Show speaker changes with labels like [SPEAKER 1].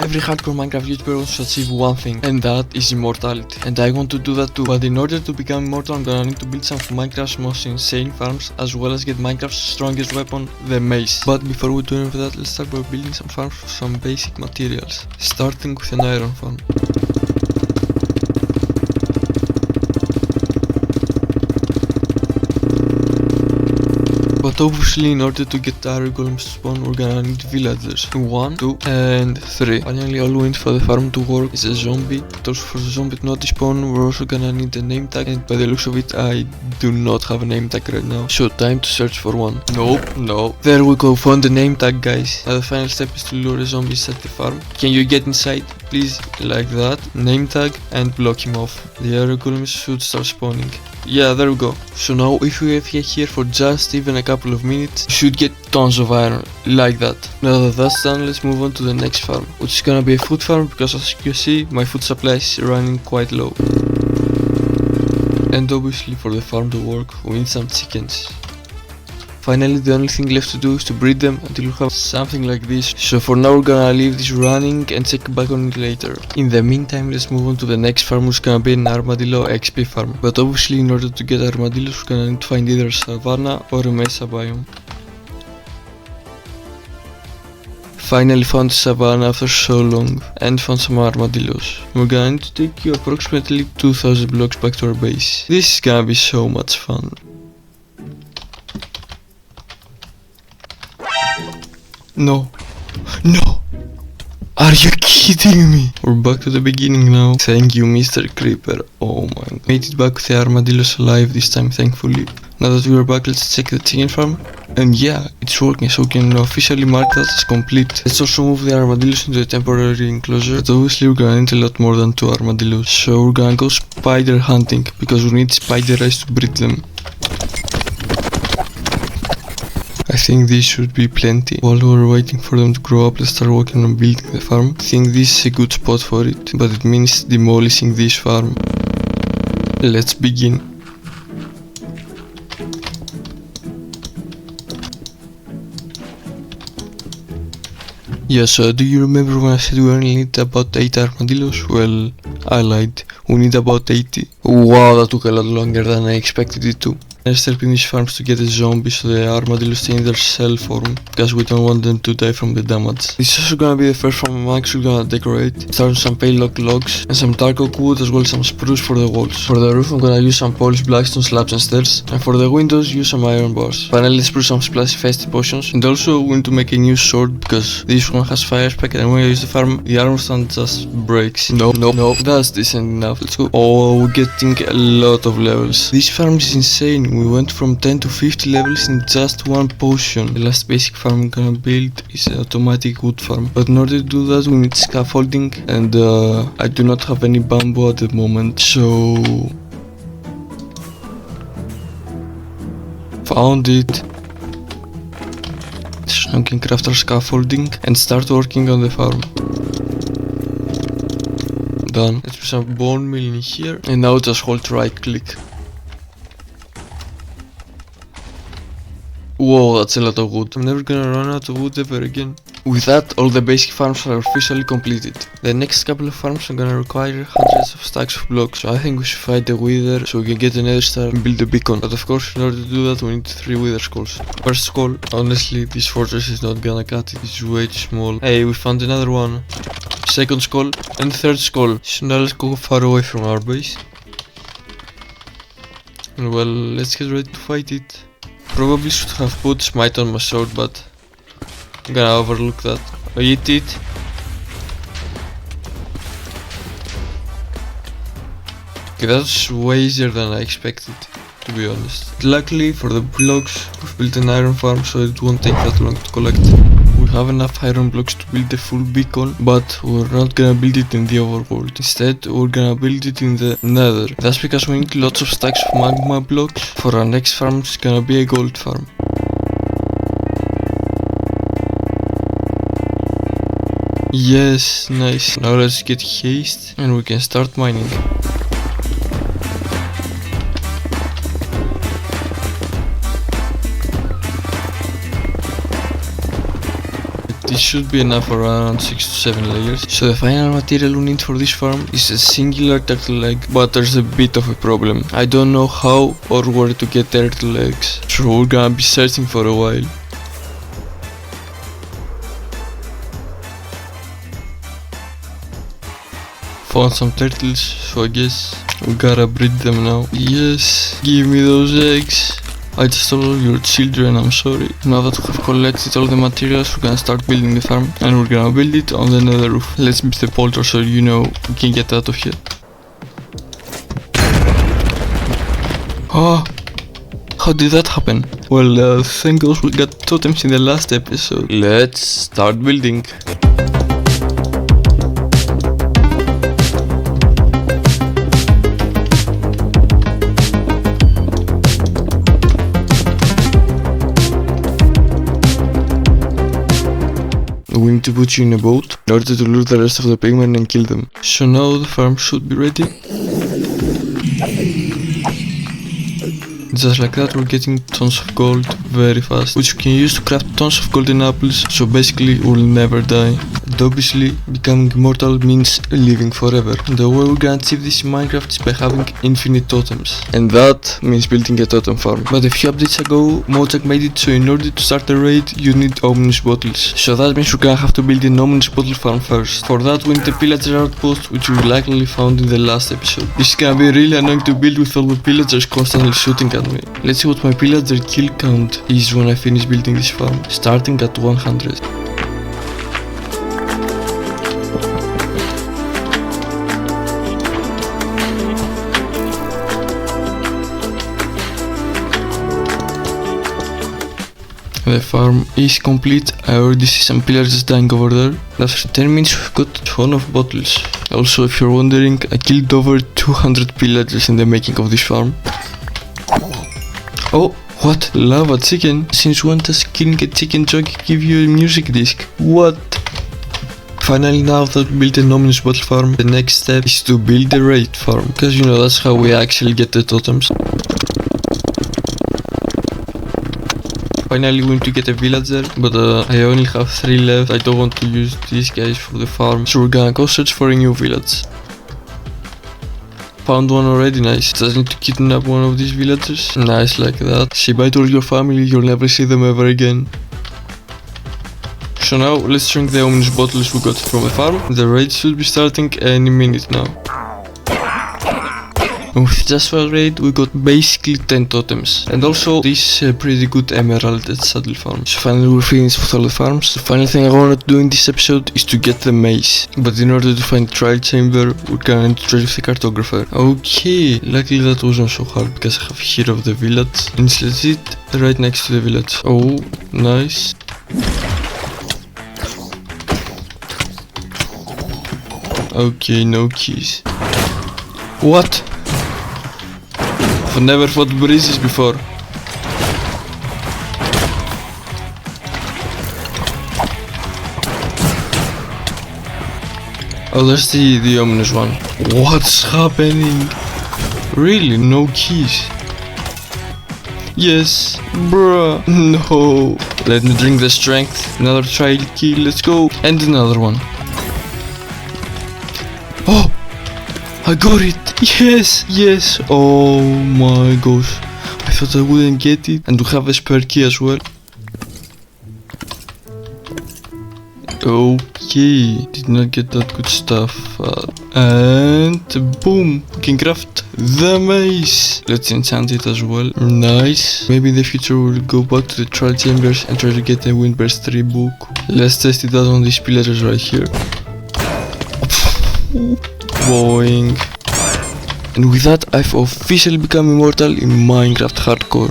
[SPEAKER 1] Every hardcore Minecraft YouTuber wants to achieve one thing, and that is immortality. And I want to do that too, but in order to become immortal I'm gonna need to build some of Minecraft's most insane farms, as well as get Minecraft's strongest weapon, the mace. But before we do any of that, let's start by building some farms with some basic materials, starting with an iron farm. But obviously, in order to get iron golems to spawn, we're gonna need villagers. 1, 2, and 3. Finally, all we need for the farm to work is a zombie. But also for the zombie not to spawn, we're also gonna need a name tag. And by the looks of it, I do not have a name tag right now. So time to search for one. Nope, no. There we go, found the name tag, guys. Now the final step is to lure a zombie inside the farm. Can you get inside, please? Like that. Name tag and block him off. The iron golems should start spawning. Yeah, there we go. So now if we FK here for just even a couple of minutes, we should get tons of iron, like that. Now that that's done, let's move on to the next farm, which is gonna be a food farm, because as you can see, my food supply is running quite low. And obviously for the farm to work, we need some chickens. Finally, the only thing left to do is to breed them until we have something like this. So for now we're gonna leave this running and check back on it later. In the meantime, let's move on to the next farm, which is gonna be an armadillo XP farm. But obviously, in order to get armadillos, we're gonna need to find either a savanna or a mesa biome. Finally found the savanna after so long, and found some armadillos. We're gonna need to take you approximately 2000 blocks back to our base. This is gonna be so much fun. No. No! Are you kidding me? We're back to the beginning now. Thank you, Mr. Creeper. Oh my god. Made it back with the armadillos alive this time, thankfully. Now that we're back, let's check the chicken farm. And yeah, it's working, so we can officially mark that as complete. Let's also move the armadillos into a temporary enclosure. But obviously we're gonna need a lot more than 2 armadillos. So we're gonna go spider hunting, because we need spider eyes to breed them. I think this should be plenty. While we're waiting for them to grow up, let's start working on building the farm. I think this is a good spot for it, but it means demolishing this farm. Let's begin. Yeah, so do you remember when I said we only need about 8 armadillos? Well, I lied. We need about 80. Wow, that took a lot longer than I expected it to. Let's help in these farms to get a zombie so the armadillos stay in their cell form, because we don't want them to die from the damage. This is also gonna be the first farm I'm actually gonna decorate. Start with some pale oak logs and some dark oak wood, as well as some spruce for the walls. For the roof I'm gonna use some polished blackstone slabs and stairs, and for the windows use some iron bars. Finally, let's brew some splashy festive potions, and also we need to make a new sword, because this one has fire spec, and when I use the farm the armor stand just breaks. No, that's decent enough. Let's go. Oh, we're getting a lot of levels. This farm is insane. We went from 10 to 50 levels in just one potion. The last basic farm I'm gonna build is an automatic wood farm. But in order to do that we need scaffolding, and I do not have any bamboo at the moment, so... Found it. So we can craft our scaffolding and start working on the farm. Done. Let's put some bone meal in here, and now just hold right click. Whoa, that's a lot of wood. I'm never gonna run out of wood ever again. With that, all the basic farms are officially completed. The next couple of farms are gonna require hundreds of stacks of blocks, so I think we should fight the wither so we can get another star and build a beacon. But of course, in order to do that we need 3 wither skulls. First skull, honestly this fortress is not gonna cut it, it's way too small. Hey, we found another one. Second skull, and third skull. So now let's go far away from our base. And well, let's get ready to fight it. Probably should have put smite on my sword, but I'm gonna overlook that. I eat it. Okay, that's way easier than I expected, to be honest. Luckily for the blocks, we've built an iron farm, so it won't take that long to collect. We have enough iron blocks to build a full beacon, but we're not gonna build it in the overworld. Instead, we're gonna build it in the nether. That's because we need lots of stacks of magma blocks. For our next farm, it's gonna be a gold farm. Yes, nice. Now let's get haste and we can start mining. This should be enough for around 6 to 7 layers. So the final material we need for this farm is a singular turtle egg, but there's a bit of a problem. I don't know how or where to get turtle eggs, so we're gonna be searching for a while. Found some turtles, so I guess we gotta breed them now. Yes, give me those eggs. I just stole your children, I'm sorry. Now that we have collected all the materials, we're gonna start building the farm. And we're gonna build it on the nether roof. Let's beat the polter so you know we can get out of here. Oh, how did that happen? Well, thank God we got totems in the last episode. Let's start building. We need to put you in a boat in order to lure the rest of the pigmen and kill them. So now the farm should be ready. Just like that, we're getting tons of gold very fast, which we can use to craft tons of golden apples, so basically we'll never die. And obviously, becoming immortal means living forever. And the way we're gonna achieve this in Minecraft is by having infinite totems. And that means building a totem farm. But a few updates ago, Mojang made it so in order to start a raid, you need ominous bottles. So that means we're gonna have to build an ominous bottle farm first. For that, we need a pillager outpost, which we likely found in the last episode. This is gonna be really annoying to build with all the pillagers constantly shooting at me. Let's see what my pillager kill count is when I finish building this farm, starting at 100. The farm is complete. I already see some pillagers dying over there. After 10 minutes we've got a ton of bottles. Also, if you're wondering, I killed over 200 pillagers in the making of this farm. Oh, what? Lava chicken? Since when does killing a chicken jockey give you a music disc? What? Finally, now that we built an ominous bottle farm, the next step is to build a raid farm, because you know that's how we actually get the totems. Finally, we need to get a villager, but I only have 3 left. I don't want to use these guys for the farm, so we're gonna go search for a new village. Found one already, nice. Just need to kidnap one of these villagers. Nice, like that. Say bye to all your family, you'll never see them ever again. So now, let's drink the ominous bottles we got from the farm. The raid should be starting any minute now. With just one raid, we got basically 10 totems. And also this pretty good emerald at Saddle Farm. So finally we're finished with all the farms. The final thing I wanted to do in this episode is to get the maze. But in order to find the trial chamber, we're gonna need to trade with the cartographer. Okay, luckily that wasn't so hard because I have here of the village. And it's legit right next to the village. Oh, nice. Okay, no keys. What? I've never fought breezes before. Oh, there's the ominous one. What's happening? Really? No keys? Yes, bruh. No. Let me drink the strength. Another trial key, let's go. And another one. Oh! I got it! Yes! Yes! Oh my gosh. I thought I wouldn't get it. And we have a spare key as well. Okay, did not get that good stuff. And boom! We can craft the maze! Let's enchant it as well. Nice. Maybe in the future we'll go back to the trial chambers and try to get a Windburst 3 book. Let's test it out on these pillagers right here. Boing. And with that, I've officially become immortal in Minecraft Hardcore.